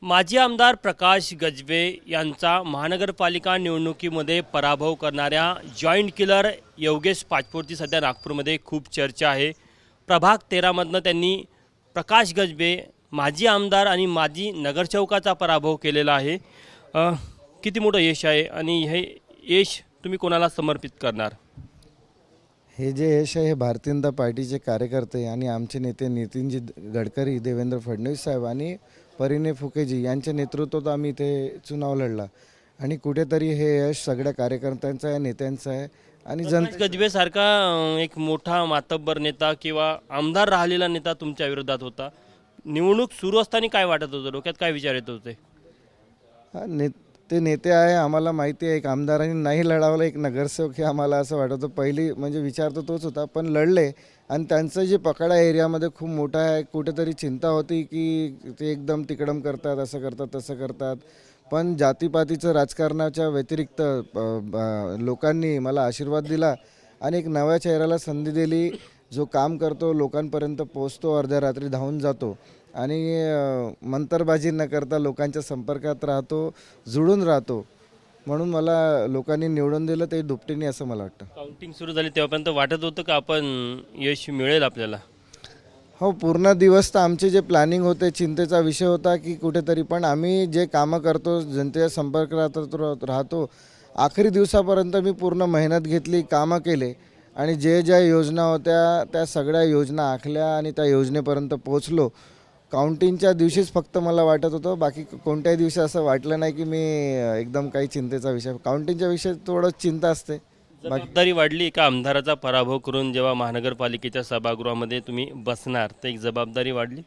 माजी आमदार प्रकाश गजबे यांचा महानगरपालिका निवडणुकीमध्ये पराभव करणाऱ्या जॉईंट किलर योगेश पाचपुतेची सध्या नागपूरमध्ये खूप चर्चा आहे। प्रभाग 13मधनं त्यांनी प्रकाश गजबे माजी आमदार आणि माजी नगरसेवकाचा पराभव केलेला आहे। किती मोठं यश आहे आणि हे यश तुम्ही कोणाला समर्पित करणार? हे जे यश आहे हे भारतीय जनता पार्टीचे कार्यकर्ते आणि आमचे नेते नितीनजी गडकरी, देवेंद्र फडणवीस साहेब आणि परिणय फुकेजी यांच्या नेतृत्वात आम्ही ते चुनाव लढला आणि कुठेतरी हे यश सगळ्या कार्यकर्त्यांचं आहे, नेत्यांचं आहे आणि प्रकाश गजबे सारखा एक मोठा मातब्बर नेता किंवा आमदार राहिलेला नेता तुमच्या विरोधात होता। निवडणूक सुरू असताना काय वाटत होतं, डोक्यात काय विचार येत होते? ते नेते आहे, आम्हाला माहिती आहे एक आमदारांनी नाही लढावलं, एक नगरसेवक हे आम्हाला असं वाटत होतं। पहिली म्हणजे विचार तर तोच होता, पण लढले आणि त्यांचं जे पकडा एरियामध्ये खूप मोठा आहे। कुठेतरी चिंता होती की ते एकदम तिकडम करतात, असं करतात, तसं करतात, पण जातीपातीचं राजकारणाच्या व्यतिरिक्त लोकांनी मला आशीर्वाद दिला आणि एक नव्या चेहऱ्याला संधी दिली, जो काम करतो, लोकांपर्यंत पोहोचतो, अर्ध्या रात्री धावून जातो आणि मंतरबाजी न करता लोकांच्या संपर्कात राहतो, जुळून राहतो, म्हणून मला लोकांनी निवडून दिलं ते दुपटीने असं मला वाटतं। काउंटिंग सुरू झाली तेव्हापर्यंत वाटत होतं का आपण यश मिळेल आपल्याला? हो, पूर्ण दिवस तर आमचे जे प्लॅनिंग होते चिंतेचा विषय होता की कुठेतरी, पण आम्ही जे कामं करतो, जनतेच्या संपर्कात राहतो, आखरी दिवसापर्यंत मी पूर्ण मेहनत घेतली, कामं केले आणि ज्या योजना होत्या त्या सगळ्या योजना आखल्या आणि त्या योजनेपर्यंत पोहोचलो। काउंटिंगच्या दिवशीच फक्त मला वाटत होतं, बाकी कोणत्याही दिवशी असं वाटलं नाही की मी एकदम काही चिंतेचा विषय। काउंटिंगच्या विषयी थोडं चिंता असते। जबाबदारी वाढली का? आमदाराचा पराभव करून जेव्हा महानगरपालिकेच्या सभागृहामध्ये तुम्ही बसणार तर एक जबाबदारी वाढली?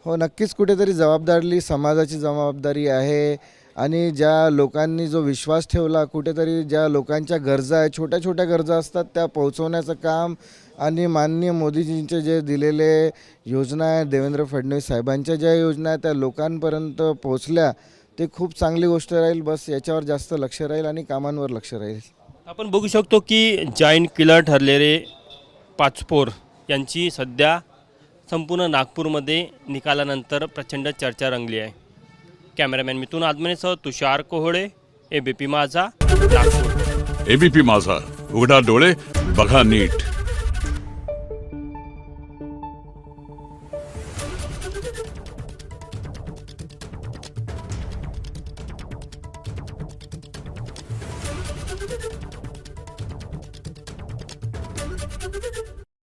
हो, नक्कीच कुठेतरी जबाबदारी, समाजाची जबाबदारी आहे आणि ज्या लोकांनी जो विश्वास ठेवला, कुठेतरी ज्या लोकांच्या गरजा आहे, छोट्या छोट्या गरजा असतात, त्या पोहोचवण्याचं काम आणि माननीय मोदीजींचे जे दिलेले योजना आहे, देवेंद्र फडणवीस साहेबांच्या ज्या योजना आहेत त्या लोकांपर्यंत पोहोचल्या, ते खूप चांगली गोष्ट राहील। बस याच्यावर जास्त लक्ष राहील आणि कामांवर लक्ष राहील। आपण बघू शकतो की जॉईंट किलर ठरलेले पाचपोर यांची सध्या संपूर्ण नागपूरमध्ये निकालानंतर प्रचंड चर्चा रंगली आहे। कॅमेरामॅन मिथुन आदमनेसह तुषार कोहळे, एबीपी माझा, नागपूर। एबीपी माझा, उघडा डोळे बघा नीट।